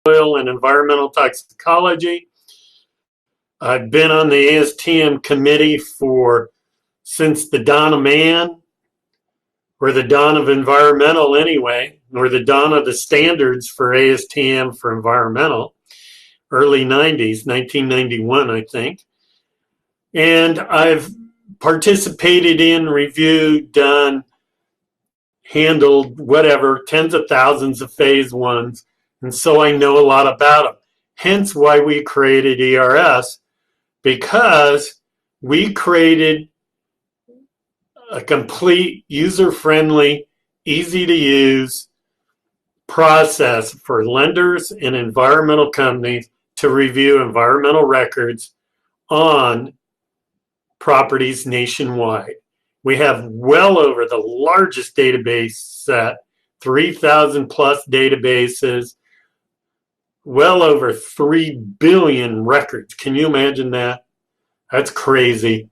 soil and environmental toxicology. I've been on the ASTM committee since the dawn of man, or the dawn of environmental anyway, or the dawn of the standards for ASTM for environmental, early 90s, 1991, I think. And I've participated in, reviewed, done, handled, whatever, tens of thousands of phase ones. And so I know a lot about them. Hence why we created ERS, because we created a complete user-friendly, easy-to-use process for lenders and environmental companies to review environmental records on properties nationwide. We have well over the largest database set, 3,000 plus databases, well over 3 billion records. Can you imagine that? That's crazy.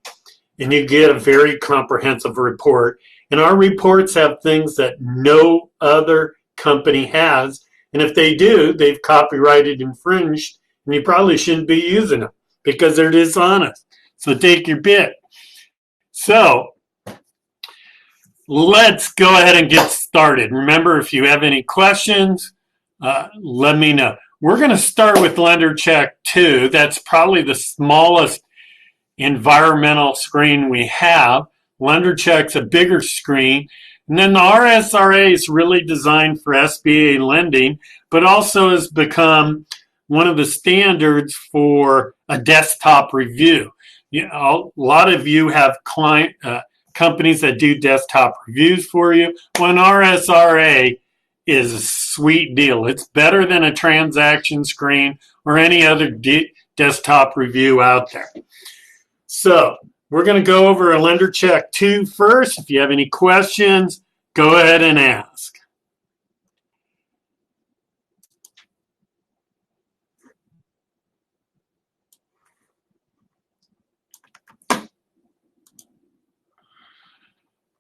And you get a very comprehensive report. And our reports have things that no other company has. And if they do, they've copyrighted, infringed, and you probably shouldn't be using them because they're dishonest. So take your pick. So let's go ahead and get started. Remember, if you have any questions, let me know. We're going to start with LenderCheck 2. That's probably the smallest environmental screen we have. LenderCheck's a bigger screen. And then the RSRA is really designed for SBA lending, but also has become one of the standards for a desktop review. You know, a lot of you have companies that do desktop reviews for you. When RSRA is a sweet deal. It's better than a transaction screen or any other desktop review out there. So we're going to go over a LenderCheck 2 first. If you have any questions, go ahead and ask.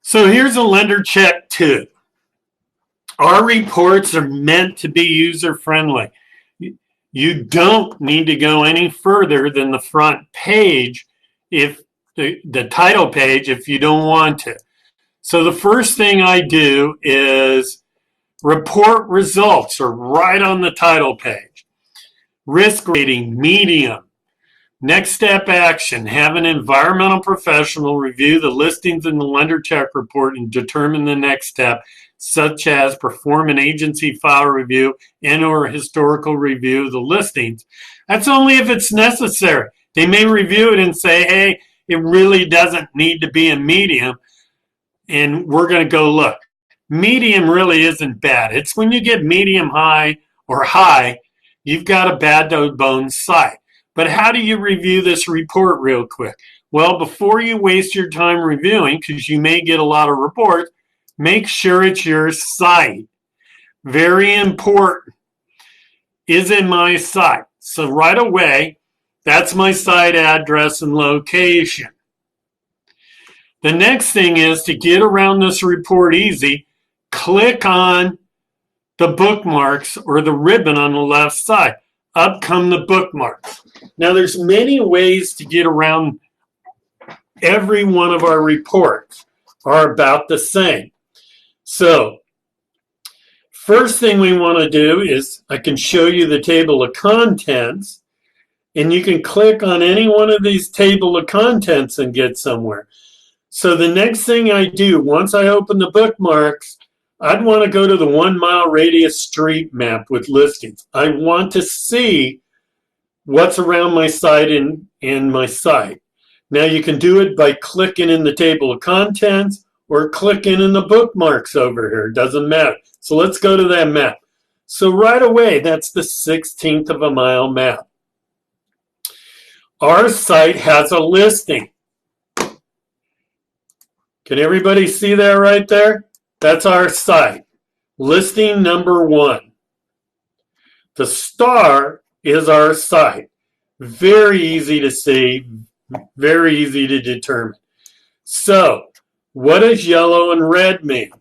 So here's a LenderCheck 2. Our reports are meant to be user-friendly. You don't need to go any further than the front page, if the title page, if you don't want to. So the first thing I do is report results are right on the title page. Risk rating, medium. Next step action, have an environmental professional review the listings in the LenderCheck report and determine the next step, such as perform an agency file review and or historical review of the listings. That's only if it's necessary. They may review it and say, hey, it really doesn't need to be a medium, and we're going to go look. Medium really isn't bad. It's when you get medium high or high, you've got a bad to bone site. But how do you review this report real quick? Well, before you waste your time reviewing, because you may get a lot of reports, make sure it's your site. Very important. Is it my site? So right away, that's my site address and location. The next thing is to get around this report easy, click on the bookmarks or the ribbon on the left side. Up come the bookmarks. Now there's many ways to get around. Every one of our reports are about the same. So first thing we want to do is I can show you the table of contents, and you can click on any one of these table of contents and get somewhere. So the next thing I do, once I open the bookmarks, I'd want to go to the 1 mile radius street map with listings. I want to see what's around my site and my site. Now you can do it by clicking in the table of contents or clicking in the bookmarks over here. It doesn't matter. So let's go to that map. So right away, that's the 1/16 of a mile map. Our site has a listing. Can everybody see that right there? That's our site. Listing number 1. The star is our site. Very easy to see, very easy to determine. So, what does yellow and red mean?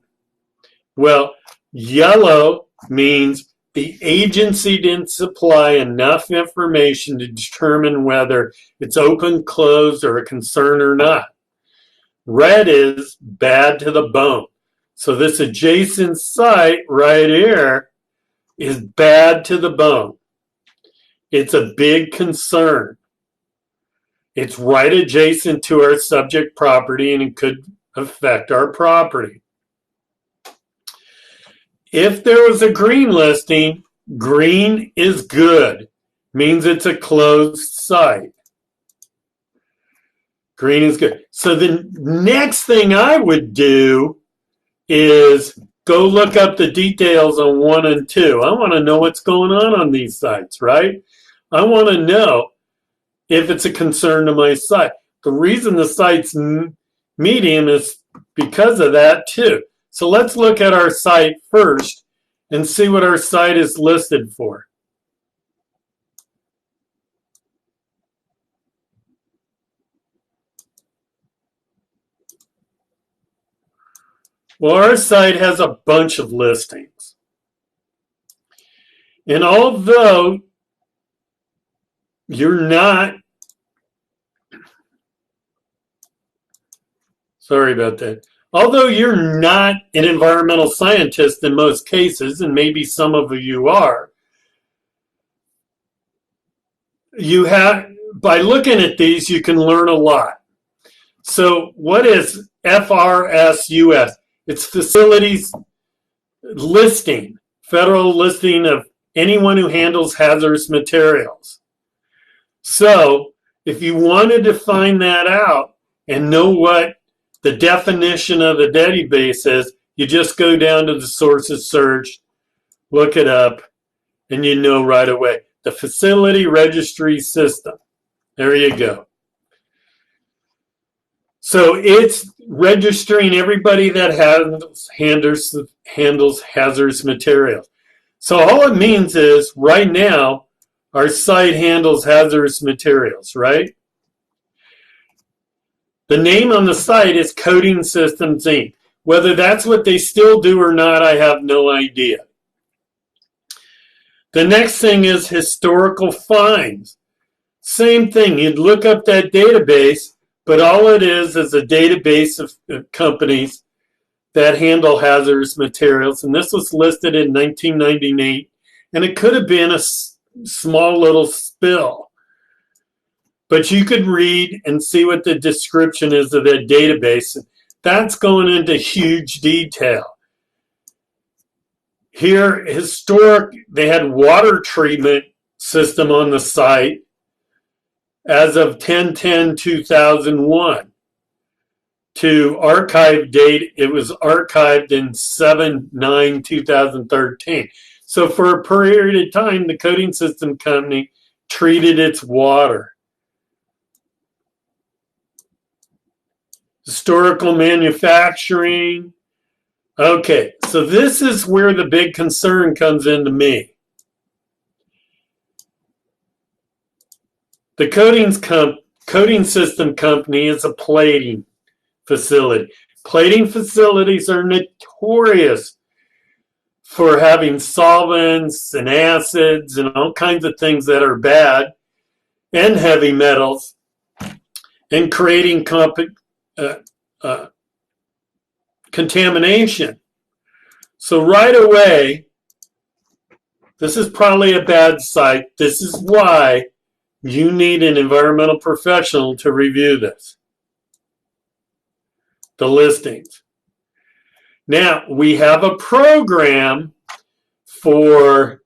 Well, yellow means the agency didn't supply enough information to determine whether it's open, closed, or a concern or not. Red is bad to the bone. So this adjacent site right here is bad to the bone. It's a big concern. It's right adjacent to our subject property and it could affect our property. If there was a green listing, green is good, means it's a closed site. Green is good. So the next thing I would do is go look up the details on 1 and 2. I want to know what's going on these sites, right? I want to know if it's a concern to my site. The reason the site's medium is because of that too. So let's look at our site first and see what our site is listed for. Well, our site has a bunch of listings. And although you're not, sorry about that. Although you're not an environmental scientist in most cases, and maybe some of you are, you have, by looking at these, you can learn a lot. So what is FRSUS? It's facilities listing, federal listing of anyone who handles hazardous materials. So if you wanted to find that out and know what the definition of the database is, you just go down to the sources search, look it up, and you know right away. The facility registry system. There you go. So it's registering everybody that handles hazardous materials. So all it means is right now our site handles hazardous materials, right? The name on the site is Coating Systems Inc. Whether that's what they still do or not, I have no idea. The next thing is historical finds. Same thing, you'd look up that database, but all it is a database of companies that handle hazardous materials. And this was listed in 1998, and it could have been a small little spill. But you could read and see what the description is of that database. That's going into huge detail. Here, they had water treatment system on the site as of 10/10/2001. To archive date, it was archived in 7/9/2013. So for a period of time, the coating system company treated its water. Historical manufacturing. Okay, so this is where the big concern comes into me. The coating system company is a plating facility. Plating facilities are notorious for having solvents and acids and all kinds of things that are bad and heavy metals and creating contamination. So right away, this is probably a bad site. This is why you need an environmental professional to review this. The listings. Now, we have a program for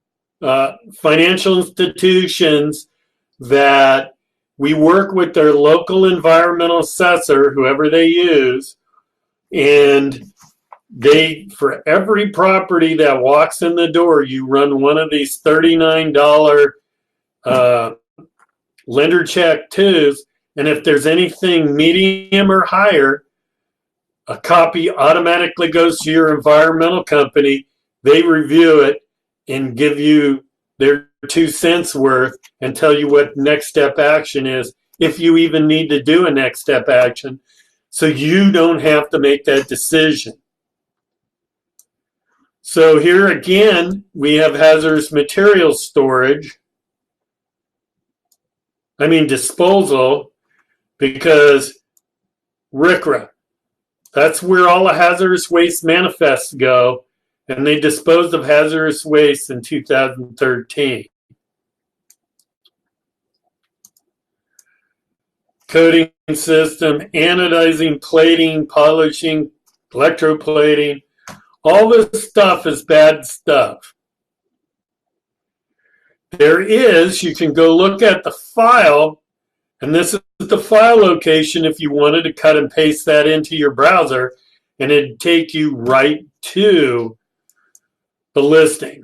financial institutions that we work with their local environmental assessor, whoever they use, and for every property that walks in the door, you run one of these $39 lender check 2s, and if there's anything medium or higher, a copy automatically goes to your environmental company. They review it and give you their 2 cents worth and tell you what next step action is, if you even need to do a next step action, so you don't have to make that decision. So here again, we have hazardous materials storage. Disposal, because RCRA, that's where all the hazardous waste manifests go, and they disposed of hazardous waste in 2013. Coating system, anodizing, plating, polishing, electroplating, all this stuff is bad stuff. You can go look at the file, and this is the file location if you wanted to cut and paste that into your browser, and it'd take you right to the listing.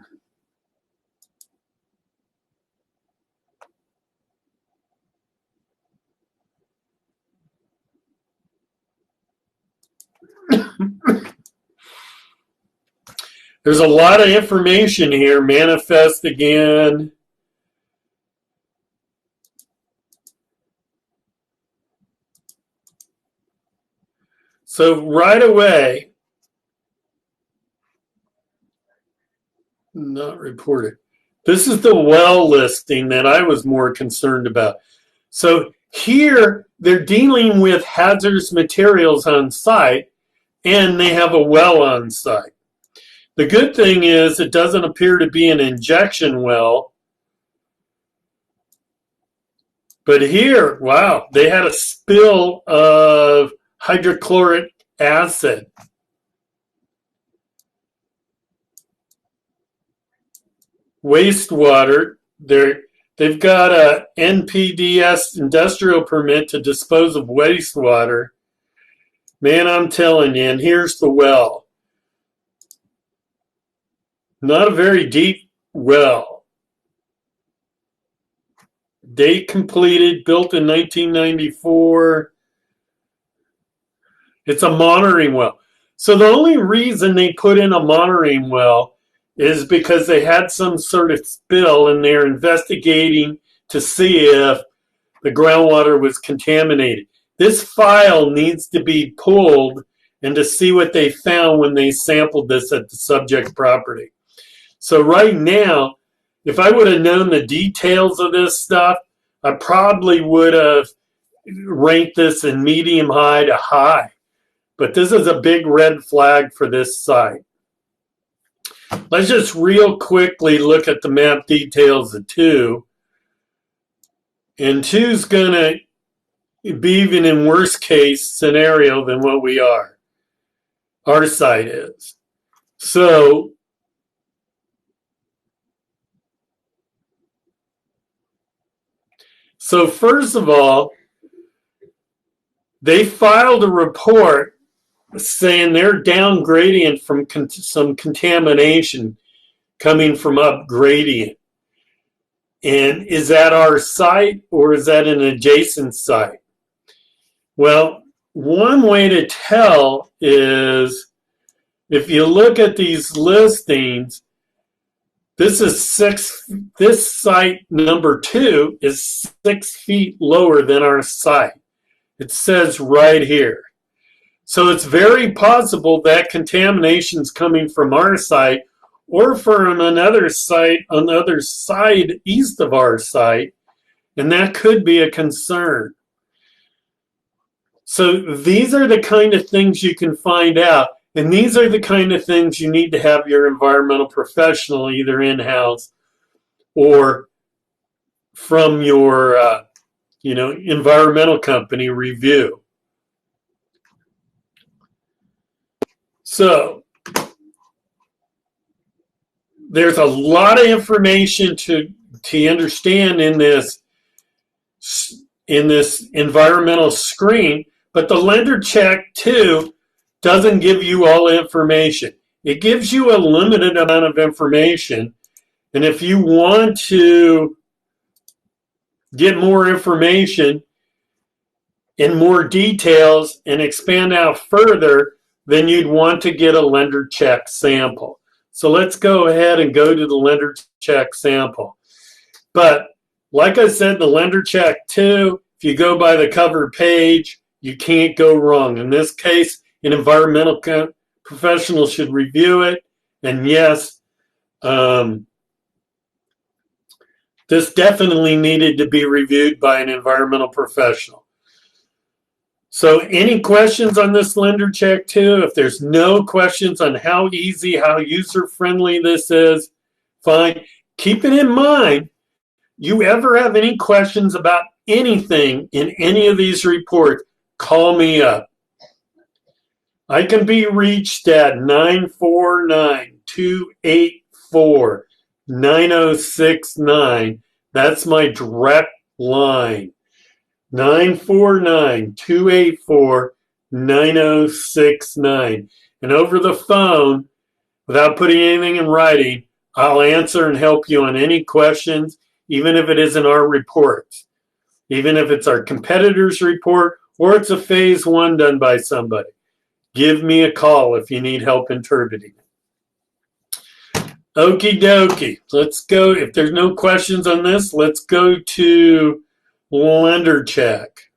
There's a lot of information here. Manifest again. So right away, not reported. This is the well listing that I was more concerned about. So here, they're dealing with hazardous materials on site, and they have a well on site. The good thing is it doesn't appear to be an injection well. But here, wow, they had a spill of hydrochloric acid. Wastewater, they've got a NPDES industrial permit to dispose of wastewater. Man, I'm telling you, and here's the well. Not a very deep well. Date completed, built in 1994. It's a monitoring well. So the only reason they put in a monitoring well is because they had some sort of spill and they're investigating to see if the groundwater was contaminated. This file needs to be pulled and to see what they found when they sampled this at the subject property. So right now, if I would have known the details of this stuff, I probably would have ranked this in medium high to high. But this is a big red flag for this site. Let's just real quickly look at the map details of 2. And 2 is going to be even in worse case scenario than what we are. Our site is. So first of all, they filed a report saying they're down gradient from some contamination coming from up gradient. And is that our site or is that an adjacent site? Well, one way to tell is if you look at these listings, this site number 2 is 6 feet lower than our site. It says right here. So it's very possible that contamination is coming from our site or from another site on the other side east of our site, and that could be a concern. So these are the kind of things you can find out. And these are the kind of things you need to have your environmental professional either in-house or from your environmental company review. So there's a lot of information to understand in this environmental screen, but the lender check too doesn't give you all the information. It gives you a limited amount of information. And if you want to get more information and more details and expand out further, then you'd want to get a lender check sample. So let's go ahead and go to the lender check sample. But like I said, the lender check too, if you go by the cover page, you can't go wrong. In this case, an environmental professional should review it And yes, this definitely needed to be reviewed by an environmental professional. So any questions on this lender check too? If there's no questions on how easy, how user-friendly this is, fine. Keep it in mind, you ever have any questions about anything in any of these reports, call me up. I can be reached at 949-284-9069. That's my direct line. 949-284-9069. And over the phone, without putting anything in writing, I'll answer and help you on any questions, even if it isn't our reports, even if it's our competitor's report or it's a phase one done by somebody. Give me a call if you need help interpreting it. Okie dokie. Let's go. If there's no questions on this, let's go to lender check.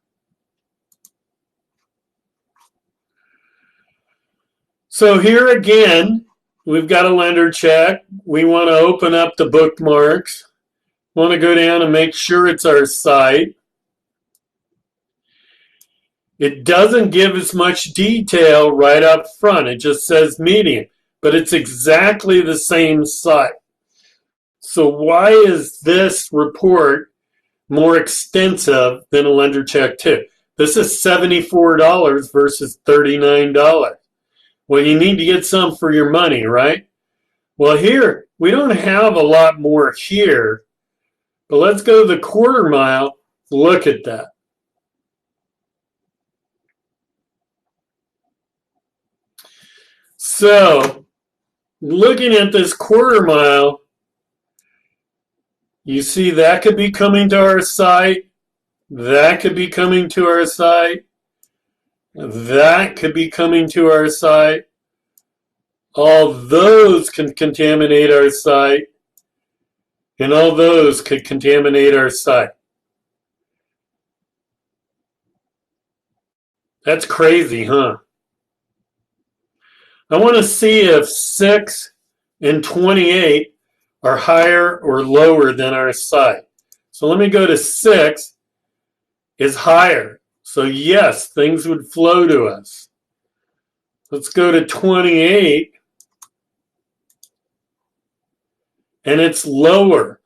So here again, we've got a lender check. We want to open up the bookmarks. Want to go down and make sure it's our site. It doesn't give as much detail right up front. It just says median, but it's exactly the same site. So why is this report more extensive than a lender check 2? This is $74 versus $39. Well, you need to get some for your money, right? Well, here, we don't have a lot more here, but let's go to the quarter mile. Look at that. So, looking at this quarter mile, you see that could be coming to our site. That could be coming to our site. That could be coming to our site. All those can contaminate our site. And all those could contaminate our site. That's crazy, huh? I want to see if 6 and 28 are higher or lower than our site. So let me go to 6 is higher. So yes, things would flow to us. Let's go to 28 and it's lower.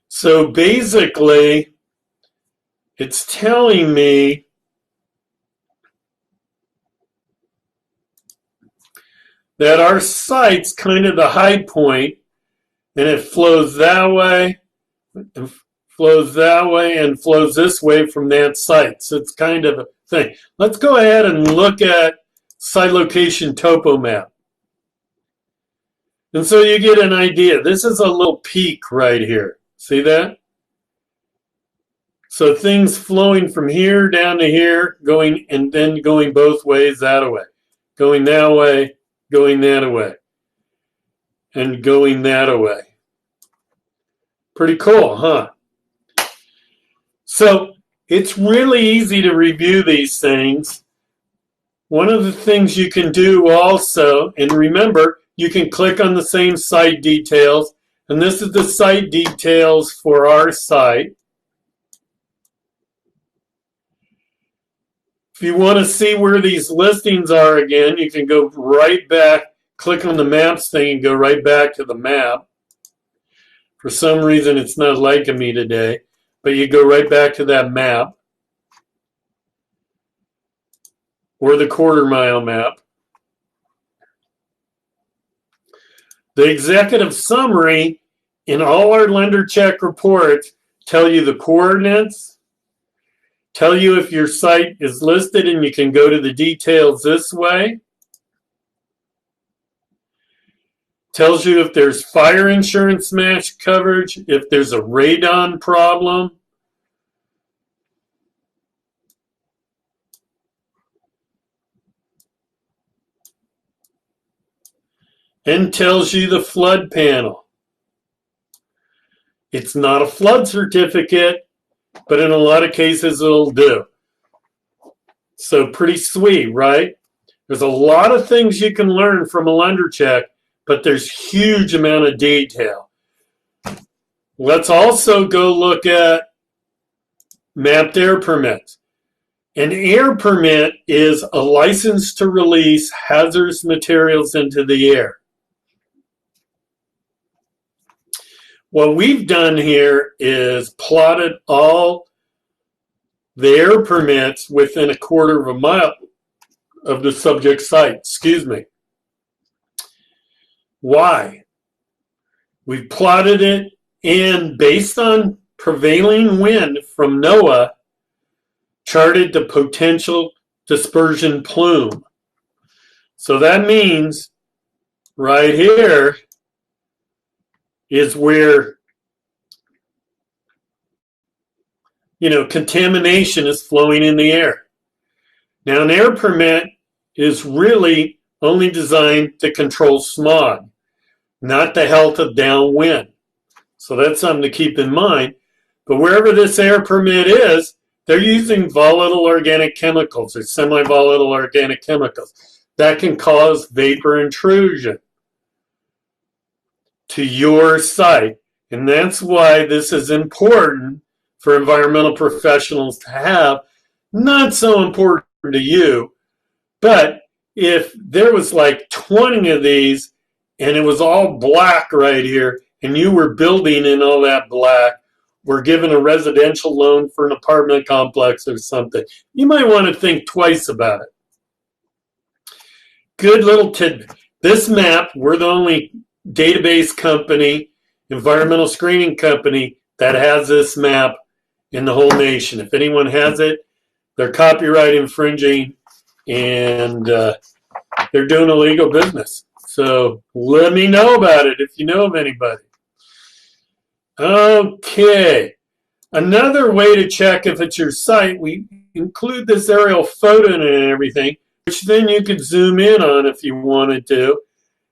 So basically, it's telling me that our site's kind of the high point, and it flows that way, and flows that way, and flows this way from that site. So it's kind of a thing. Let's go ahead and look at site location topo map. And so you get an idea. This is a little peak right here. See that? So things flowing from here down to here, going and then going both ways that way. Going that way, going that way. And going that way. Pretty cool, huh? So it's really easy to review these things. One of the things you can do also, and remember, you can click on the same site details, and this is the site details for our site. If you want to see where these listings are again, you can go right back, click on the maps thing and go right back to the map. For some reason, it's not liking me today, but you go right back to that map or the quarter mile map. The executive summary in all our lender check reports tell you the coordinates, tell you if your site is listed and you can go to the details this way. Tells you if there's fire insurance match coverage, if there's a radon problem. And tells you the flood panel. It's not a flood certificate, but in a lot of cases it'll do. So pretty sweet, right? There's a lot of things you can learn from a lender check, but there's huge amount of detail. Let's also go look at mapped air permits. An air permit is a license to release hazardous materials into the air. What we've done here is plotted all the air permits within 1/4 of a mile of the subject site. Excuse me. Why? We've plotted it, and based on prevailing wind from NOAA, charted the potential dispersion plume. So that means right here is where, contamination is flowing in the air. Now, an air permit is really only designed to control smog, not the health of downwind. So that's something to keep in mind. But wherever this air permit is, they're using volatile organic chemicals or semi-volatile organic chemicals that can cause vapor intrusion to your site. And that's why this is important for environmental professionals to have. Not so important to you, but if there was like 20 of these and it was all black right here and you were building in all that black, we're given a residential loan for an apartment complex or something, you might want to think twice about it. Good little tidbit. This map, we're the only database company, environmental screening company that has this map in the whole nation. If anyone has it, they're copyright infringing and they're doing illegal business. So let me know about it if you know of anybody. Okay. Another way to check if it's your site, we include this aerial photo and everything, which then you could zoom in on if you wanted to.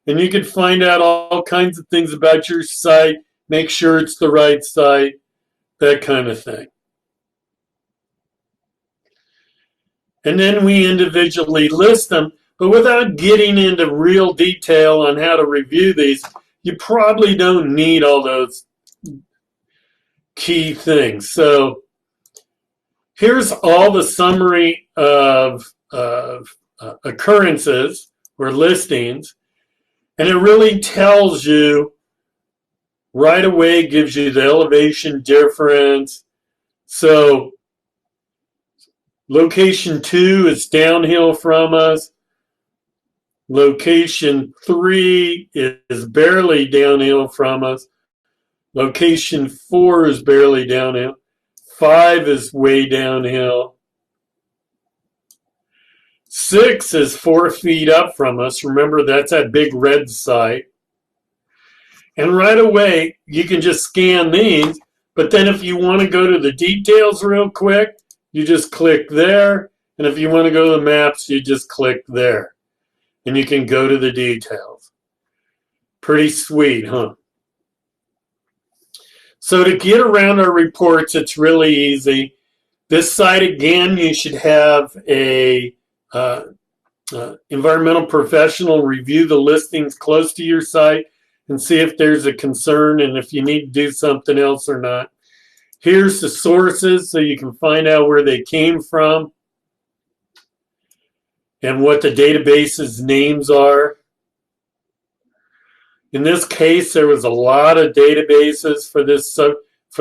And you could find out all kinds of things about your site, make sure it's the right site, that kind of thing. And then we individually list them, but without getting into real detail on how to review these, you probably don't need all those key things. So here's all the summary of occurrences or listings, and it really tells you right away, gives you the elevation difference. So location 2 is downhill from us. Location 3 is barely downhill from us. Location 4 is barely downhill. 5 is way downhill. 6 is 4 feet up from us. Remember, that's that big red site. And right away, you can just scan these. But then if you want to go to the details real quick, you just click there. And if you want to go to the maps, you just click there. And you can go to the details. Pretty sweet, huh? So to get around our reports, it's really easy. This site, again, you should have a environmental professional review the listings close to your site and see if there's a concern and if you need to do something else or not. Here's the sources so you can find out where they came from and what the database's names are. In this case, there was a lot of databases for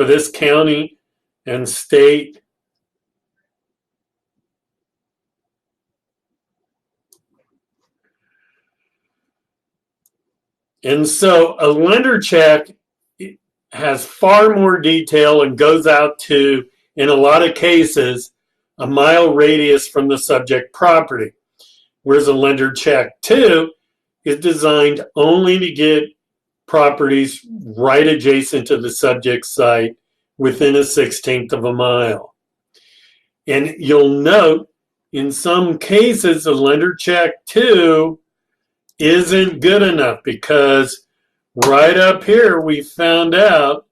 this county and state. And so a lender check has far more detail and goes out to, in a lot of cases, a mile radius from the subject property. Whereas a lender check 2 is designed only to get properties right adjacent to the subject site within a 1/16 of a mile. And you'll note in some cases a lender check 2 isn't good enough because right up here we found out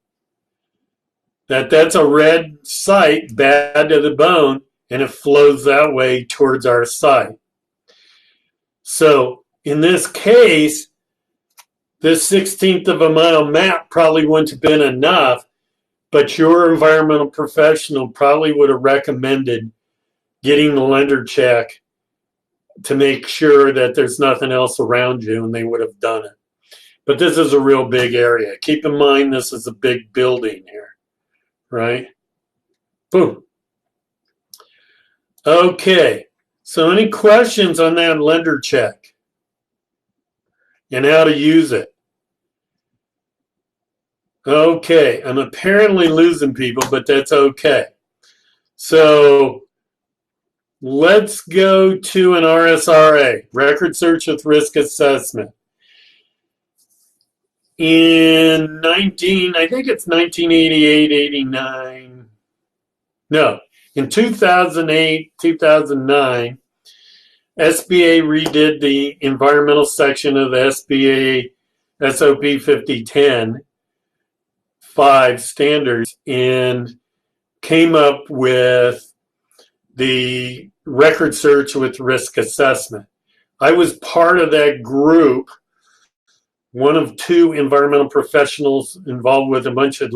that that's a red site, bad to the bone, and it flows that way towards our site. So in this case, this 1/16 of a mile map probably wouldn't have been enough, but your environmental professional probably would have recommended getting the lender check to make sure that there's nothing else around you, and they would have done it. But this is a real big area. Keep in mind this is a big building here, right? Boom. Okay, so any questions on that lender check and how to use it? Okay, I'm apparently losing people, but that's okay. So let's go to an RSRA, Record Search with Risk Assessment. In I think it's 1988, 89. No, in 2008, 2009, SBA redid the environmental section of the SBA SOP 5010 5 standards and came up with the Record Search with Risk Assessment. I was part of that group, one of 2 environmental professionals involved with a bunch of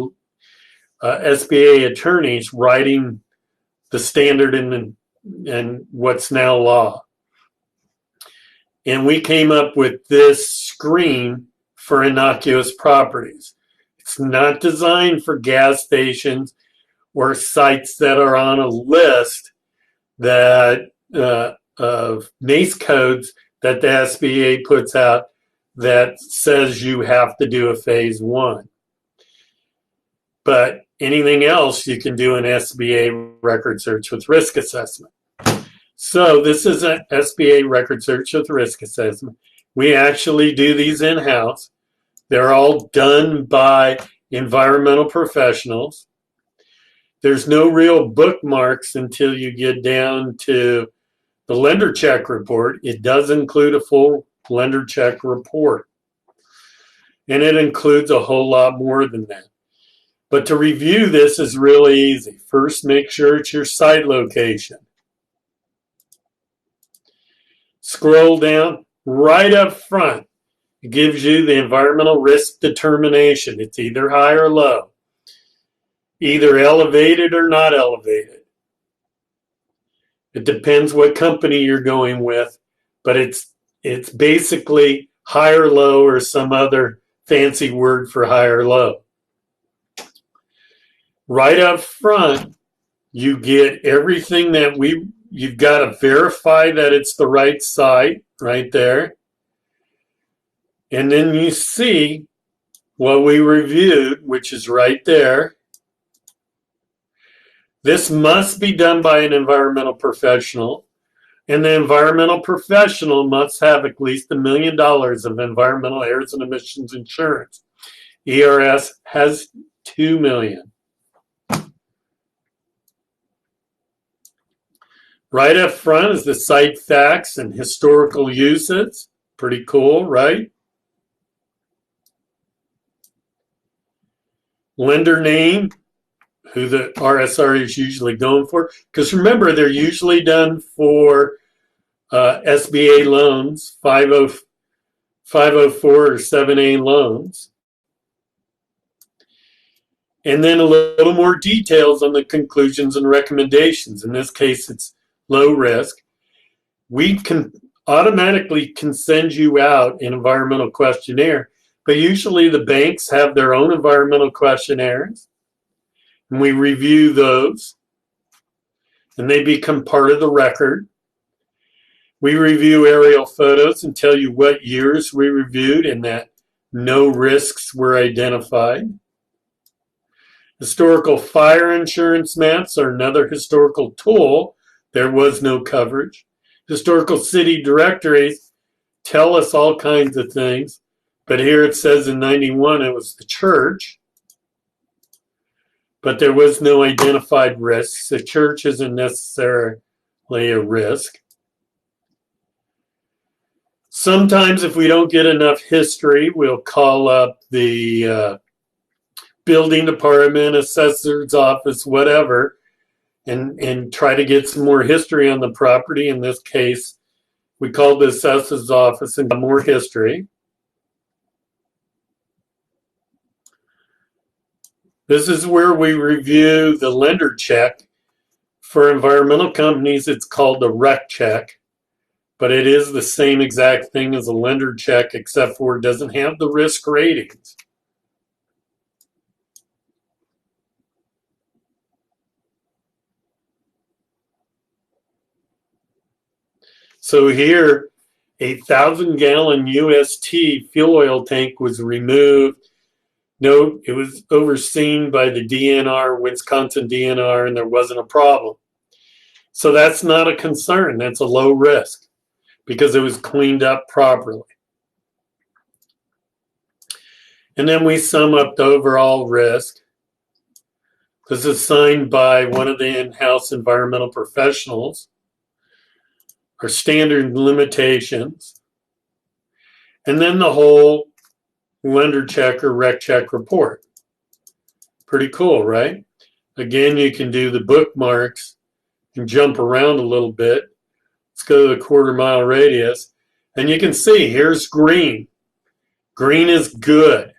SBA attorneys writing the standard and what's now law. And we came up with this screen for innocuous properties. It's not designed for gas stations or sites that are on a list that of NACE codes that the SBA puts out that says you have to do a phase 1. But anything else you can do an SBA record search with risk assessment. So this is an SBA record search with risk assessment. We actually do these in-house. They're all done by environmental professionals. There's no real bookmarks until you get down to the lender check report. It does include a full lender check report. And it includes a whole lot more than that. But to review this is really easy. First, make sure it's your site location. Scroll down right up front. It gives you the environmental risk determination. It's either high or low, either elevated or not elevated. It depends what company you're going with, but it's basically high or low or some other fancy word for high or low. Right up front, you get everything that you've got to verify that it's the right site right there. And then you see what we reviewed, which is right there. This must be done by an environmental professional, and the environmental professional must have at least $1 million of environmental errors and emissions insurance. ERS has $2 million. Right up front is the site facts and historical uses. Pretty cool, right? Lender name, who the RSR is usually going for. Because remember, they're usually done for SBA loans, 504 or 7A loans. And then a little more details on the conclusions and recommendations. In this case, it's low risk. We can automatically send you out an environmental questionnaire, but usually the banks have their own environmental questionnaires, and we review those, and they become part of the record. We review aerial photos and tell you what years we reviewed and that no risks were identified. Historical fire insurance maps are another historical tool. There was no coverage. Historical city directories tell us all kinds of things, but here it says in 91 it was the church, but there was no identified risks. The church isn't necessarily a risk. Sometimes if we don't get enough history, we'll call up the building department, assessor's office, whatever, and try to get some more history on the property. In this case, we called the assessor's office and got more history. This is where we review the lender check. For environmental companies, it's called the REC check, but it is the same exact thing as a lender check, except for it doesn't have the risk ratings. So here, a 1,000-gallon UST fuel oil tank was removed. No, it was overseen by the DNR, Wisconsin DNR, and there wasn't a problem. So that's not a concern. That's a low risk because it was cleaned up properly. And then we sum up the overall risk. This is signed by one of the in-house environmental professionals. Our standard limitations. And then the whole lender check or REC check report. Pretty cool, right? Again, you can do the bookmarks and jump around a little bit. Let's go to the quarter-mile radius. And you can see here's green. Green is good.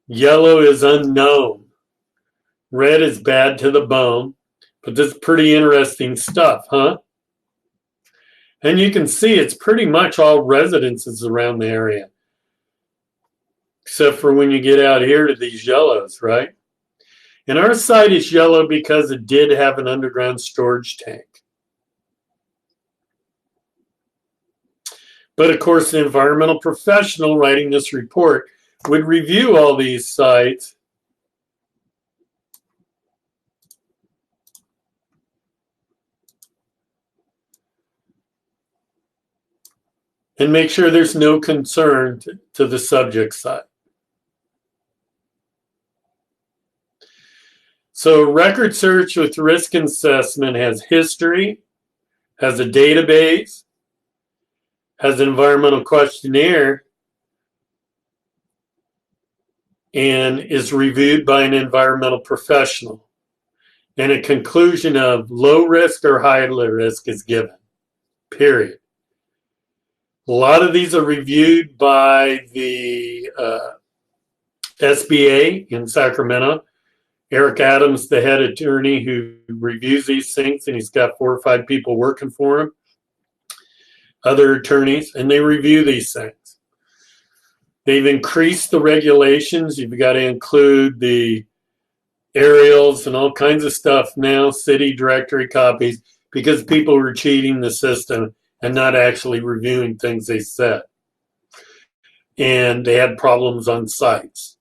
Yellow is unknown. Red is bad to the bone. But this is pretty interesting stuff, huh? And you can see it's pretty much all residences around the area. Except for when you get out here to these yellows, right? And our site is yellow because it did have an underground storage tank. But of course, the environmental professional writing this report would review all these sites and make sure there's no concern to the subject side. So record search with risk assessment has history, has a database, has an environmental questionnaire, and is reviewed by an environmental professional. And a conclusion of low risk or high risk is given, period. A lot of these are reviewed by the SBA in Sacramento. Eric Adams, the head attorney who reviews these things, and he's got 4 or 5 people working for him, other attorneys, and they review these things. They've increased the regulations. You've got to include the aerials and all kinds of stuff now, city directory copies, because people were cheating the system and not actually reviewing things they said. And they had problems on sites.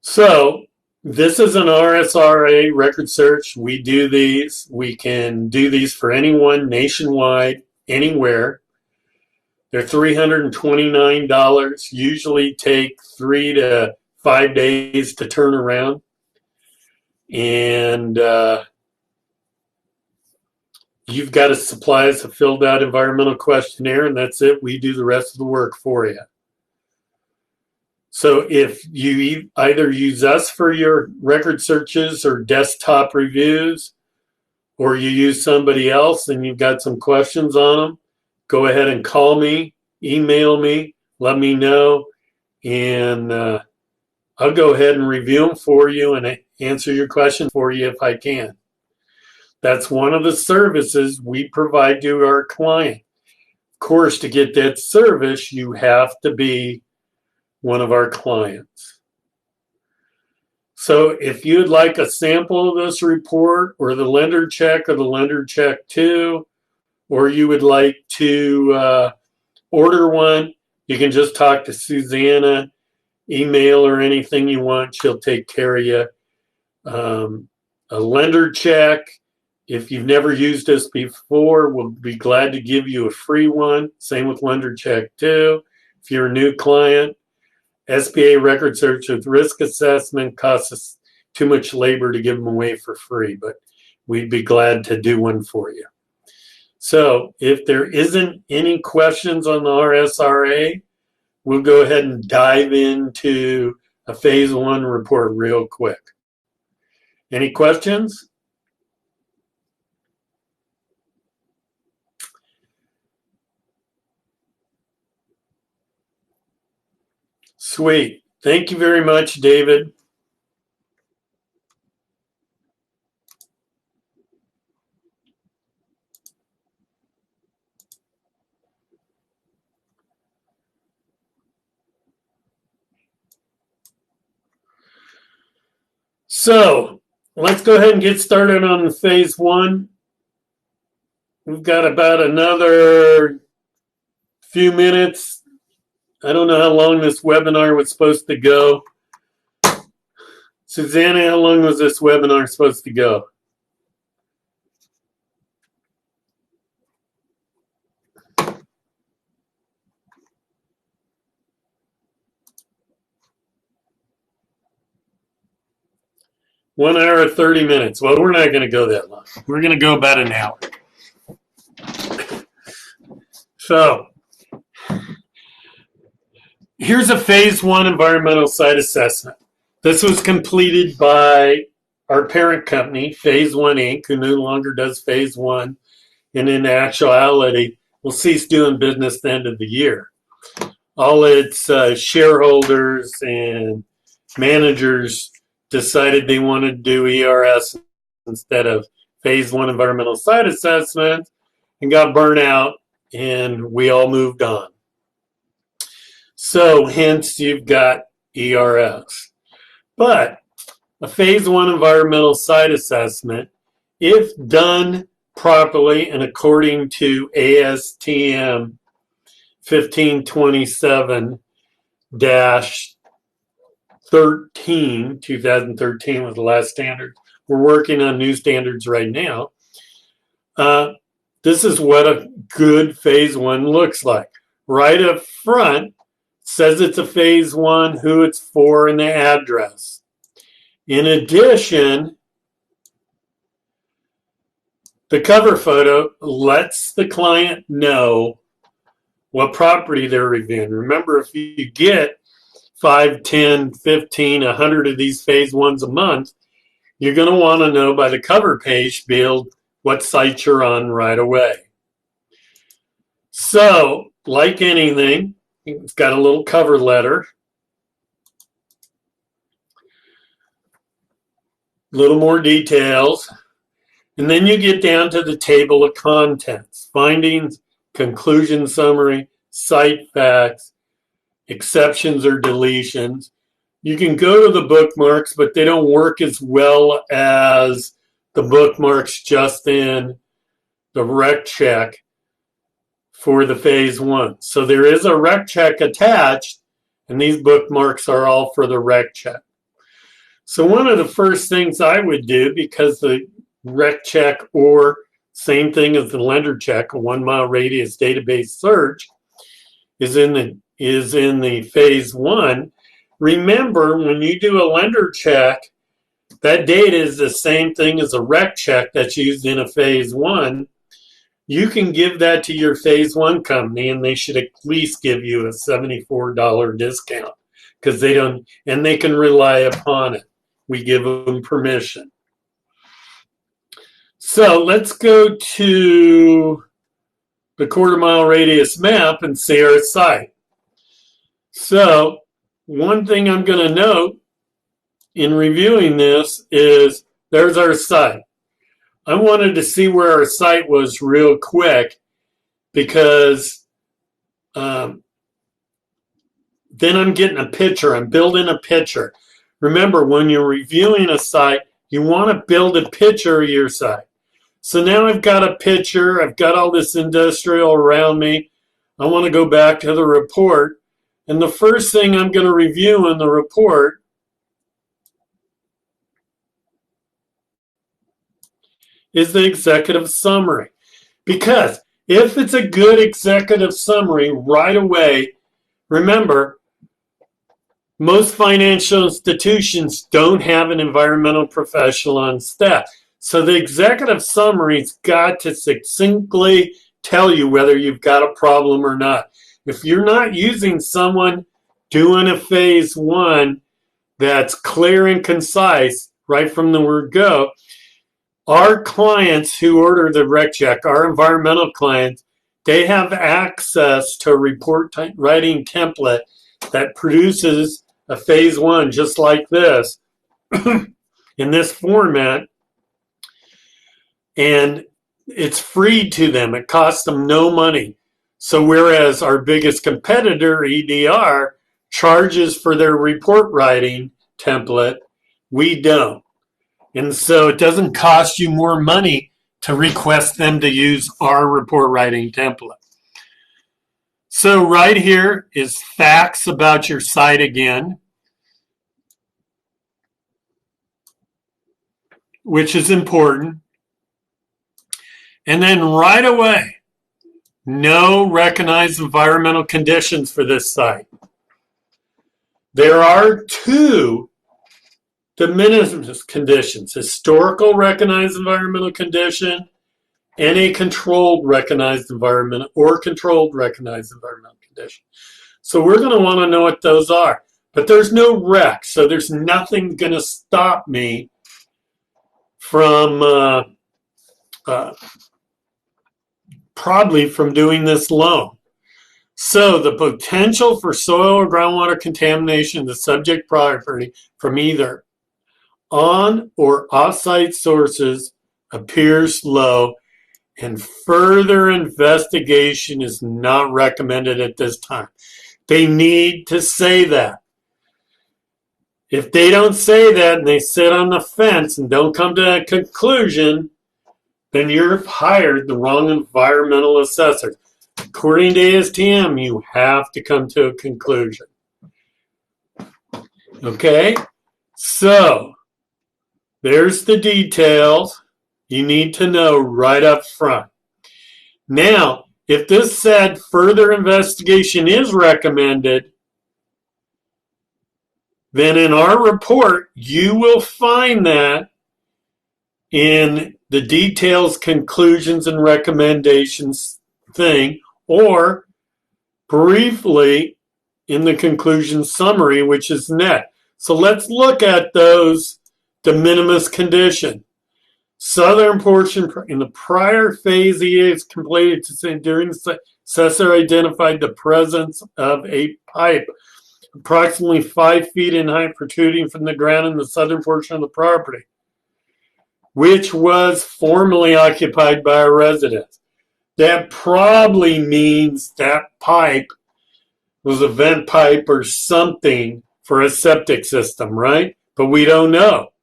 So this is an RSRA record search. We do these. We can do these for anyone nationwide, anywhere. They're $329, usually take 3 to 5 days to turn around. And you've got to supply us a filled out environmental questionnaire, and that's it. We do the rest of the work for you. So if you either use us for your record searches or desktop reviews, or you use somebody else and you've got some questions on them, go ahead and call me, email me, let me know, and I'll go ahead and review them for you and answer your question for you if I can. That's one of the services we provide to our client. Of course, to get that service, you have to be one of our clients. So if you'd like a sample of this report or the lender check or the lender check 2, or you would like to order one, you can just talk to Susanna, email or anything you want. She'll take care of you. A lender check, if you've never used us before, we'll be glad to give you a free one. Same with lender check 2. If you're a new client, SBA record search with risk assessment costs us too much labor to give them away for free, but we'd be glad to do one for you. So if there isn't any questions on the RSRA, we'll go ahead and dive into a phase 1 report real quick. Any questions? Sweet. Thank you very much, David. So let's go ahead and get started on phase one. We've got about another few minutes. I don't know how long this webinar was supposed to go. Susanna, how long was this webinar supposed to go? One hour, 30 minutes. Well, we're not going to go that long. We're going to go about an hour. So here's a phase one environmental site assessment. This was completed by our parent company, Phase One Inc., who no longer does phase one, and in actuality will cease doing business at the end of the year. All its shareholders and managers decided they wanted to do ERS instead of phase one environmental site assessment and got burnt out, and we all moved on. So hence you've got ERS. But a phase one environmental site assessment, if done properly and according to ASTM 1527-13, 2013 was the last standard. We're working on new standards right now. This is what a good phase one looks like. Right up front, says it's a phase one, who it's for, and the address. In addition, the cover photo lets the client know what property they're reviewing. Remember, if you get 5, 10, 15, 100 of these phase ones a month, you're going to want to know by the cover page build what site you're on right away. So, like anything, it's got a little cover letter, a little more details, and then you get down to the table of contents, findings, conclusion summary, site facts, exceptions or deletions. You can go to the bookmarks, but they don't work as well as the bookmarks just in the rec check for the phase one. So there is a rec check attached, and these bookmarks are all for the rec check. So one of the first things I would do, because the rec check, or same thing as the lender check, a 1 mile radius database search, is in the phase one. Remember, when you do a lender check, that data is the same thing as a rec check that's used in a phase one. You can give that to your phase one company, and they should at least give you a $74 discount, because they don't, and they can rely upon it. We give them permission. So let's go to the 1/4 mile radius map and see our site. So one thing I'm going to note in reviewing this is there's our site. I wanted to see where our site was real quick, because then I'm getting a picture. I'm building a picture. Remember, when you're reviewing a site, you want to build a picture of your site. So now I've got a picture. I've got all this industrial around me. I want to go back to the report. And the first thing I'm going to review in the report is the executive summary. Because if it's a good executive summary right away, remember, most financial institutions don't have an environmental professional on staff. So the executive summary's got to succinctly tell you whether you've got a problem or not. If you're not using someone doing a phase one that's clear and concise, right from the word go. Our clients who order the rec check, our environmental clients, they have access to a report writing template that produces a phase one just like this in this format, and it's free to them. It costs them no money. So whereas our biggest competitor, EDR, charges for their report writing template, we don't. And so it doesn't cost you more money to request them to use our report writing template. So right here is facts about your site again, which is important. And then right away, no recognized environmental conditions for this site. There are two de minimis conditions: historical recognized environmental condition and a controlled recognized environmental or controlled recognized environmental condition. So we're going to want to know what those are. But there's no rec, so there's nothing going to stop me from probably from doing this loan. So the potential for soil or groundwater contamination of the subject property from either on or off-site sources appears low, and further investigation is not recommended at this time. They need to say that. If they don't say that and they sit on the fence and don't come to a conclusion, then you've hired the wrong environmental assessor. According to ASTM, you have to come to a conclusion. Okay? So, there's the details you need to know right up front. Now, if this said further investigation is recommended, then in our report, you will find that in the details, conclusions, and recommendations thing, or briefly in the conclusion summary, which is next. So let's look at those de minimis condition. Southern portion in the prior phase EA is completed to say during the assessor identified the presence of a pipe approximately 5 feet in height protruding from the ground in the southern portion of the property, which was formerly occupied by a resident. That probably means that pipe was a vent pipe or something for a septic system, right? But we don't know.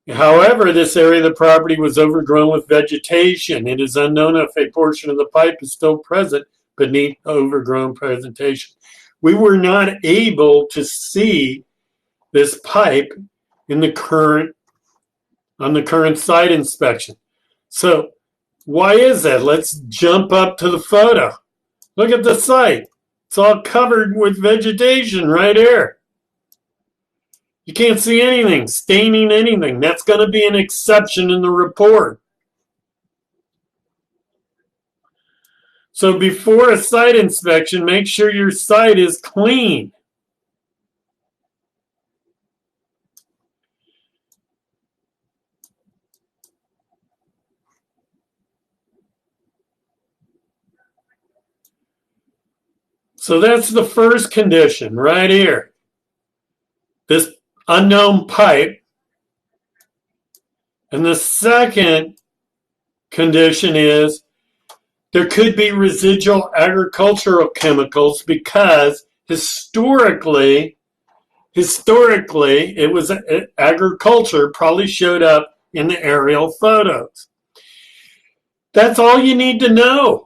However, this area of the property was overgrown with vegetation. It is unknown if a portion of the pipe is still present beneath overgrown vegetation. We were not able to see this pipe in the current site inspection. So why is that? Let's jump up to the photo. Look at the site. It's all covered with vegetation right here. You can't see anything, staining anything. That's going to be an exception in the report. So before a site inspection, make sure your site is clean. So that's the first condition right here. This unknown pipe. And the second condition is there could be residual agricultural chemicals because historically it was agriculture probably showed up in the aerial photos. That's all you need to know.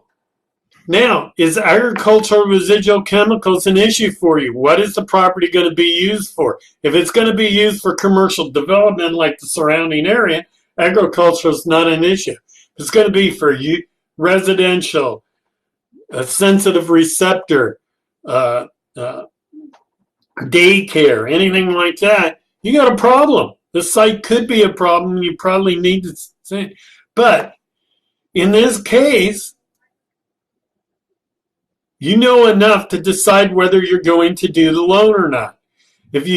Now, is agricultural residual chemicals an issue for you? What is the property going to be used for? If it's going to be used for commercial development like the surrounding area, agriculture is not an issue. If it's going to be for residential, a sensitive receptor, daycare, anything like that, you got a problem. The site could be a problem. You probably need to say. But in this case, you know enough to decide whether you're going to do the loan or not. If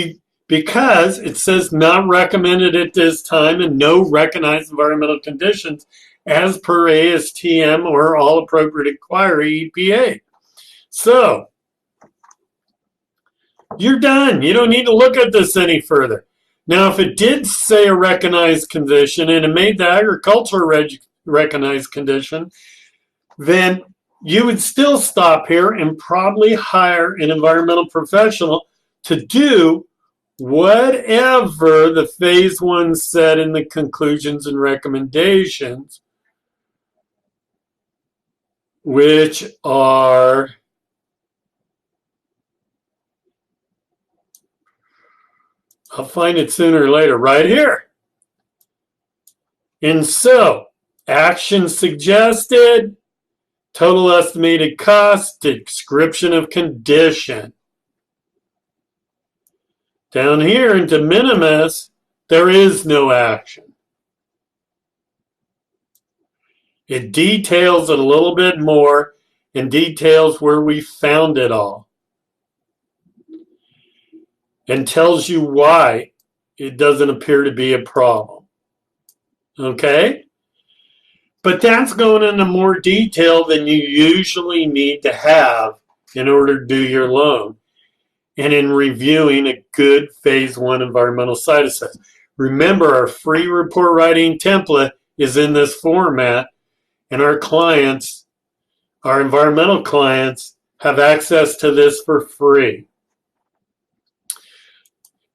because it says not recommended at this time and no recognized environmental conditions as per ASTM or all appropriate inquiry EPA. So you're done. You don't need to look at this any further. Now, if it did say a recognized condition and it made the agricultural recognized condition, then you would still stop here and probably hire an environmental professional to do whatever the phase one said in the conclusions and recommendations, which are I'll find it sooner or later right here. And so, action suggested, total estimated cost, description of condition. Down here in de minimis, there is no action. It details it a little bit more and details where we found it all. And tells you why it doesn't appear to be a problem. Okay? But that's going into more detail than you usually need to have in order to do your loan and in reviewing a good phase one environmental site assessment. Remember, our free report writing template is in this format, and our clients, our environmental clients, have access to this for free.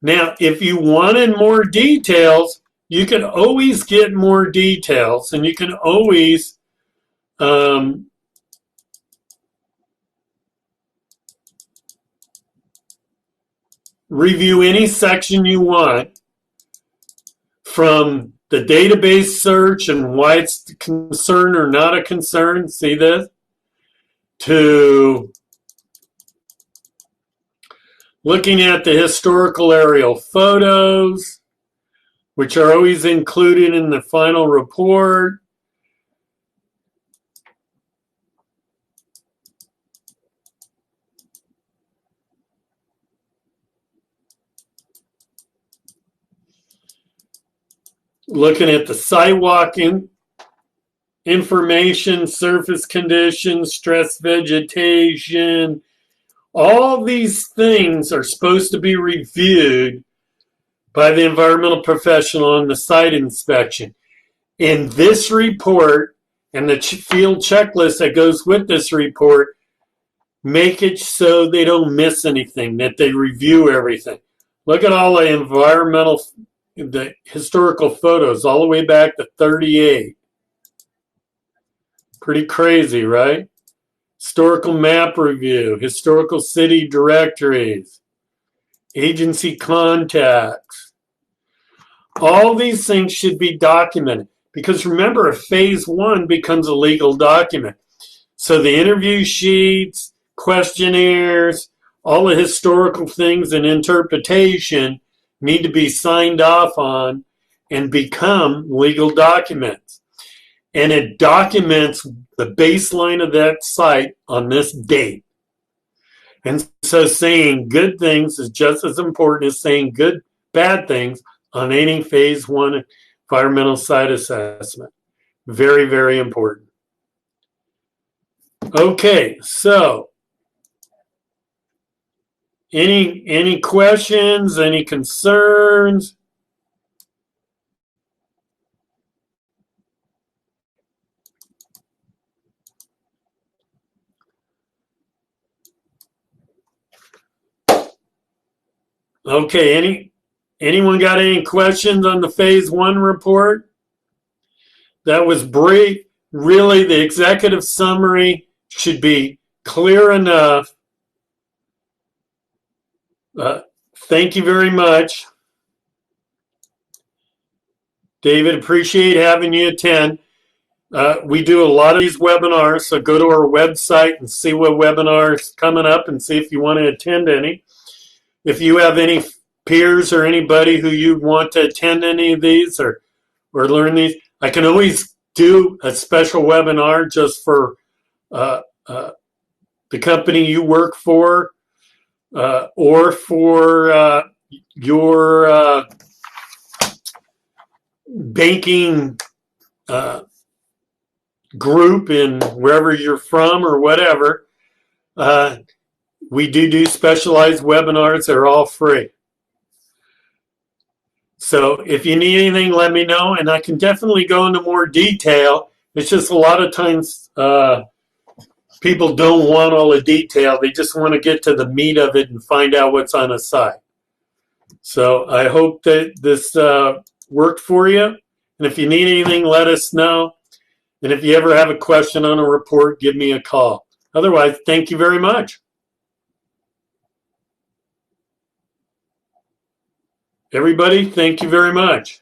Now, if you wanted more details, you can always get more details, and you can always review any section you want, from the database search and why it's a concern or not a concern, see this, to looking at the historical aerial photos, which are always included in the final report. Looking at the sidewalk information, surface conditions, stress vegetation. All these things are supposed to be reviewed by the environmental professional on the site inspection. In this report and the field checklist that goes with this report, make it so they don't miss anything, that they review everything. Look at all the historical photos all the way back to 38. Pretty crazy, right? Historical map review, historical city directories, agency contacts. All these things should be documented, because remember, a phase one becomes a legal document. So the interview sheets, questionnaires, all the historical things and interpretation need to be signed off on and become legal documents. And it documents the baseline of that site on this date. And so saying good things is just as important as saying bad things on any phase one environmental site assessment. Very, very important. Okay, so any questions, any concerns? Okay, anyone got any questions on the phase one report? That was brief. Really, the executive summary should be clear enough. Thank you very much, David. Appreciate having you attend. We do a lot of these webinars, so go to our website and see what webinars coming up and see if you want to attend any. If you have any peers or anybody who you want to attend any of these or learn these, I can always do a special webinar just for the company you work for or for your banking group in wherever you're from or whatever, we do specialized webinars. They're all free. So if you need anything, let me know, and I can definitely go into more detail. It's just a lot of times people don't want all the detail. They just want to get to the meat of it and find out what's on a site. So I hope that this worked for you. And if you need anything, let us know. And if you ever have a question on a report, give me a call. Otherwise, thank you very much. Everybody, thank you very much.